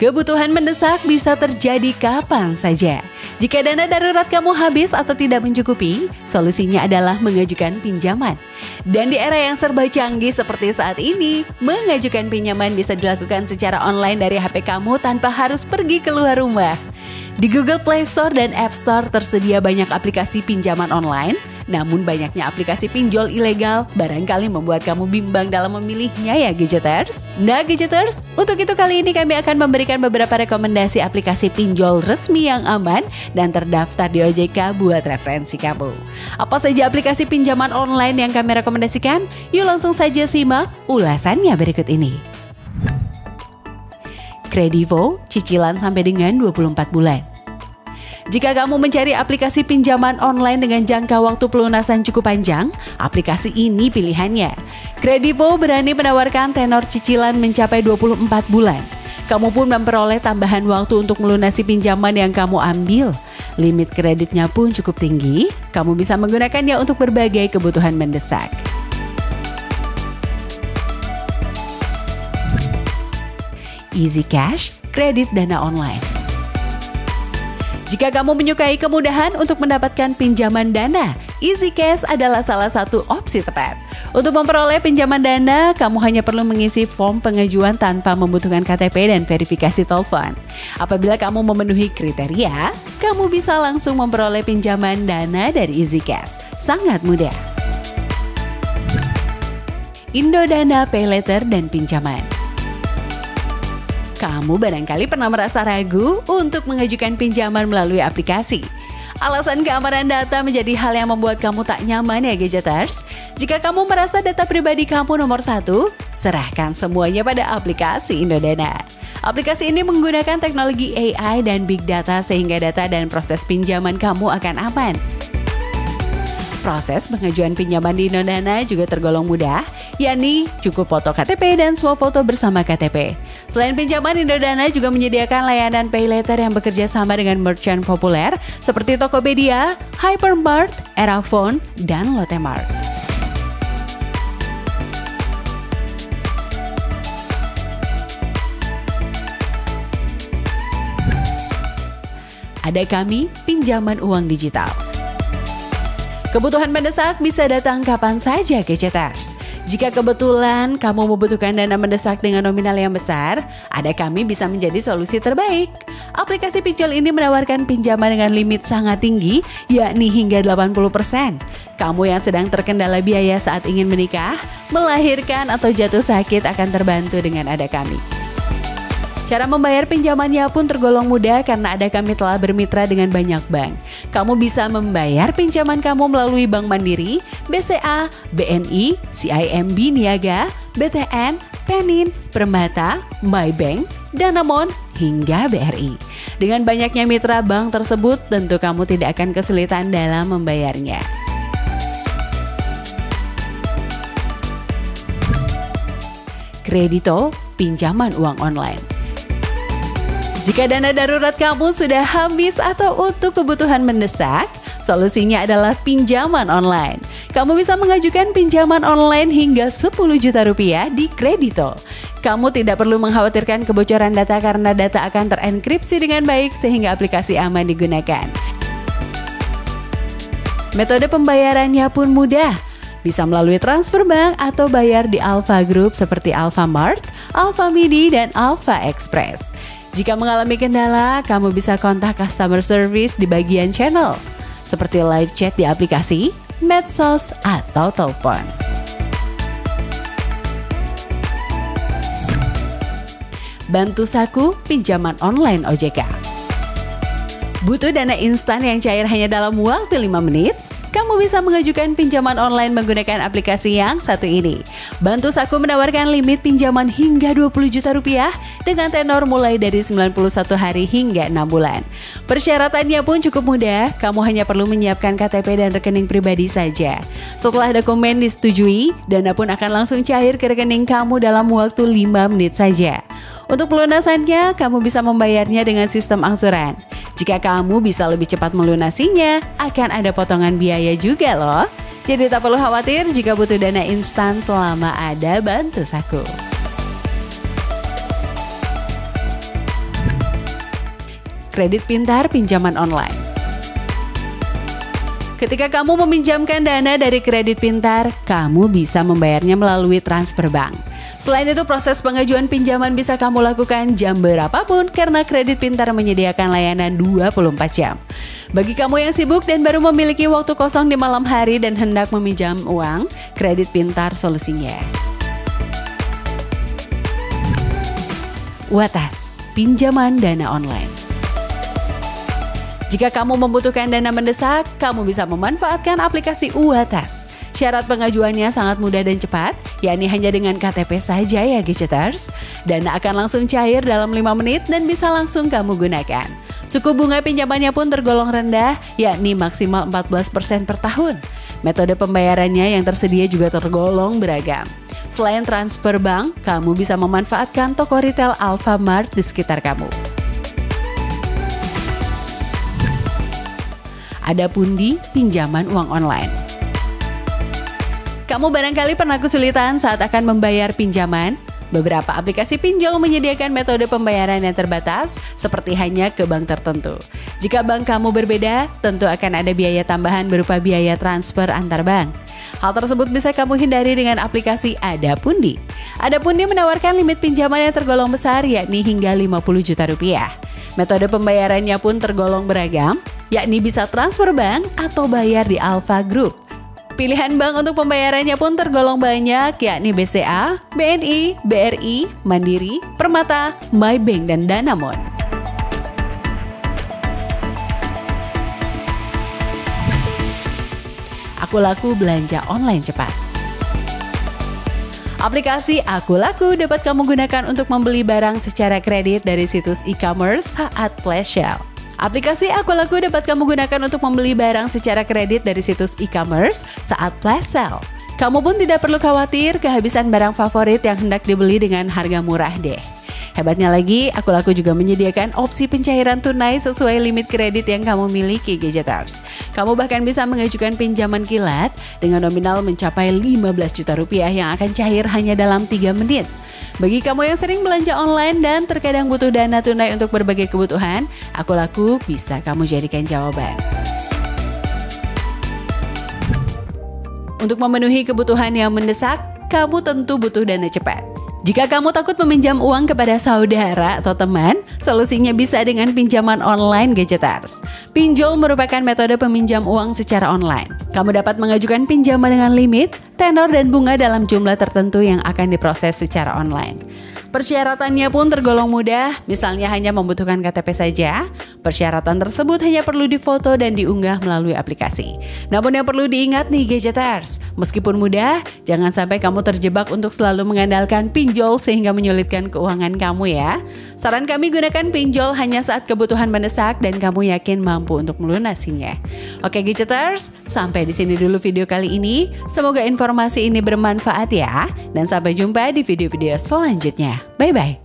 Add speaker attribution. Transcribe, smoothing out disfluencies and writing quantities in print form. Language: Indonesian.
Speaker 1: Kebutuhan mendesak bisa terjadi kapan saja. Jika dana darurat kamu habis atau tidak mencukupi, solusinya adalah mengajukan pinjaman. Dan di era yang serba canggih seperti saat ini, mengajukan pinjaman bisa dilakukan secara online dari HP kamu tanpa harus pergi keluar rumah. Di Google Play Store dan App Store tersedia banyak aplikasi pinjaman online. Namun banyaknya aplikasi pinjol ilegal barangkali membuat kamu bimbang dalam memilihnya ya Gadgeters. Nah Gadgeters, untuk itu kali ini kami akan memberikan beberapa rekomendasi aplikasi pinjol resmi yang aman dan terdaftar di OJK buat referensi kamu. Apa saja aplikasi pinjaman online yang kami rekomendasikan? Yuk langsung saja simak ulasannya berikut ini. Kredivo, cicilan sampai dengan 24 bulan. Jika kamu mencari aplikasi pinjaman online dengan jangka waktu pelunasan cukup panjang, aplikasi ini pilihannya. Kredivo berani menawarkan tenor cicilan mencapai 24 bulan. Kamu pun memperoleh tambahan waktu untuk melunasi pinjaman yang kamu ambil. Limit kreditnya pun cukup tinggi, kamu bisa menggunakannya untuk berbagai kebutuhan mendesak. Easy Cash, kredit dana online. Jika kamu menyukai kemudahan untuk mendapatkan pinjaman dana, Easy Cash adalah salah satu opsi tepat. Untuk memperoleh pinjaman dana, kamu hanya perlu mengisi form pengajuan tanpa membutuhkan KTP dan verifikasi telepon. Apabila kamu memenuhi kriteria, kamu bisa langsung memperoleh pinjaman dana dari Easy Cash. Sangat mudah. Indodana Paylater dan pinjaman. Kamu barangkali pernah merasa ragu untuk mengajukan pinjaman melalui aplikasi. Alasan keamanan data menjadi hal yang membuat kamu tak nyaman ya Gadgeters. Jika kamu merasa data pribadi kamu nomor 1, serahkan semuanya pada aplikasi Indodana. Aplikasi ini menggunakan teknologi AI dan Big Data sehingga data dan proses pinjaman kamu akan aman. Proses pengajuan pinjaman di Indodana juga tergolong mudah, yakni cukup foto KTP dan swafoto bersama KTP. Selain pinjaman, Indodana juga menyediakan layanan paylater yang bekerja sama dengan merchant populer seperti Tokopedia, Hypermart, Erafone, dan Lotte Mart. Ada kami, pinjaman uang digital. Kebutuhan mendesak bisa datang kapan saja Gadgeters. Jika kebetulan kamu membutuhkan dana mendesak dengan nominal yang besar, Ada Kami bisa menjadi solusi terbaik. Aplikasi pinjol ini menawarkan pinjaman dengan limit sangat tinggi, yakni hingga 80%. Kamu yang sedang terkendala biaya saat ingin menikah, melahirkan atau jatuh sakit akan terbantu dengan Ada Kami. Cara membayar pinjamannya pun tergolong mudah karena Ada Kami telah bermitra dengan banyak bank. Kamu bisa membayar pinjaman kamu melalui Bank Mandiri, BCA, BNI, CIMB Niaga, BTN, Penin, Permata, Mybank, Danamon, hingga BRI. Dengan banyaknya mitra bank tersebut, tentu kamu tidak akan kesulitan dalam membayarnya. Kredito, pinjaman uang online. Jika dana darurat kamu sudah habis atau untuk kebutuhan mendesak, solusinya adalah pinjaman online. Kamu bisa mengajukan pinjaman online hingga 10 juta rupiah di Kredito. Kamu tidak perlu mengkhawatirkan kebocoran data karena data akan terenkripsi dengan baik sehingga aplikasi aman digunakan. Metode pembayarannya pun mudah. Bisa melalui transfer bank atau bayar di Alfa Group seperti Alfamart, Alfamidi, dan Alfa Express. Jika mengalami kendala, kamu bisa kontak customer service di bagian channel, seperti live chat di aplikasi, medsos, atau telepon. Bantu Saku, pinjaman online OJK. Butuh dana instan yang cair hanya dalam waktu 5 menit? Kamu bisa mengajukan pinjaman online menggunakan aplikasi yang satu ini. Bantu Saku menawarkan limit pinjaman hingga 20 juta rupiah dengan tenor mulai dari 91 hari hingga 6 bulan. Persyaratannya pun cukup mudah, kamu hanya perlu menyiapkan KTP dan rekening pribadi saja. Setelah dokumen disetujui, dana pun akan langsung cair ke rekening kamu dalam waktu 5 menit saja. Untuk pelunasannya, kamu bisa membayarnya dengan sistem angsuran. Jika kamu bisa lebih cepat melunasinya, akan ada potongan biaya juga loh. Jadi tak perlu khawatir jika butuh dana instan selama ada Bantu Saku. Kredit pintar pinjaman online. Ketika kamu meminjamkan dana dari kredit pintar, kamu bisa membayarnya melalui transfer bank. Selain itu, proses pengajuan pinjaman bisa kamu lakukan jam berapapun karena kredit pintar menyediakan layanan 24 jam. Bagi kamu yang sibuk dan baru memiliki waktu kosong di malam hari dan hendak meminjam uang, kredit pintar solusinya. Uatas, pinjaman dana online. Jika kamu membutuhkan dana mendesak, kamu bisa memanfaatkan aplikasi Uatas. Syarat pengajuannya sangat mudah dan cepat, yakni hanya dengan KTP saja ya Gadgeters. Dana akan langsung cair dalam 5 menit dan bisa langsung kamu gunakan. Suku bunga pinjamannya pun tergolong rendah, yakni maksimal 14% per tahun. Metode pembayarannya yang tersedia juga tergolong beragam. Selain transfer bank, kamu bisa memanfaatkan toko retail Alfamart di sekitar kamu. Ada Pundi, pinjaman uang online. Kamu barangkali pernah kesulitan saat akan membayar pinjaman? Beberapa aplikasi pinjol menyediakan metode pembayaran yang terbatas, seperti hanya ke bank tertentu. Jika bank kamu berbeda, tentu akan ada biaya tambahan berupa biaya transfer antar bank. Hal tersebut bisa kamu hindari dengan aplikasi Ada Pundi. Ada Pundi menawarkan limit pinjaman yang tergolong besar, yakni hingga 50 juta rupiah. Metode pembayarannya pun tergolong beragam, yakni bisa transfer bank atau bayar di Alfa Group. Pilihan bank untuk pembayarannya pun tergolong banyak, yakni BCA, BNI, BRI, Mandiri, Permata, Maybank, dan Danamon. Aku Laku belanja online cepat. Aplikasi Aku Laku dapat kamu gunakan untuk membeli barang secara kredit dari situs e-commerce saat flash sale. Aplikasi Aku Laku dapat kamu gunakan untuk membeli barang secara kredit dari situs e-commerce saat flash sale. Kamu pun tidak perlu khawatir kehabisan barang favorit yang hendak dibeli dengan harga murah deh. Hebatnya lagi, Aku Laku juga menyediakan opsi pencairan tunai sesuai limit kredit yang kamu miliki, Gadgeters. Kamu bahkan bisa mengajukan pinjaman kilat dengan nominal mencapai 15 juta rupiah yang akan cair hanya dalam 3 menit. Bagi kamu yang sering belanja online dan terkadang butuh dana tunai untuk berbagai kebutuhan, Aku Laku bisa kamu jadikan jawaban. Untuk memenuhi kebutuhan yang mendesak, kamu tentu butuh dana cepat. Jika kamu takut meminjam uang kepada saudara atau teman, solusinya bisa dengan pinjaman online, Gadgeters. Pinjol merupakan metode peminjam uang secara online. Kamu dapat mengajukan pinjaman dengan limit, tenor, dan bunga dalam jumlah tertentu yang akan diproses secara online. Persyaratannya pun tergolong mudah, misalnya hanya membutuhkan KTP saja. Persyaratan tersebut hanya perlu difoto dan diunggah melalui aplikasi. Namun yang perlu diingat nih Gadgeters, meskipun mudah, jangan sampai kamu terjebak untuk selalu mengandalkan pinjol sehingga menyulitkan keuangan kamu ya. Saran kami, gunakan pinjol hanya saat kebutuhan mendesak dan kamu yakin mampu untuk melunasinya. Oke Gadgeters, sampai di sini dulu video kali ini. Semoga informasi ini bermanfaat ya, dan sampai jumpa di video-video selanjutnya. Bye-bye.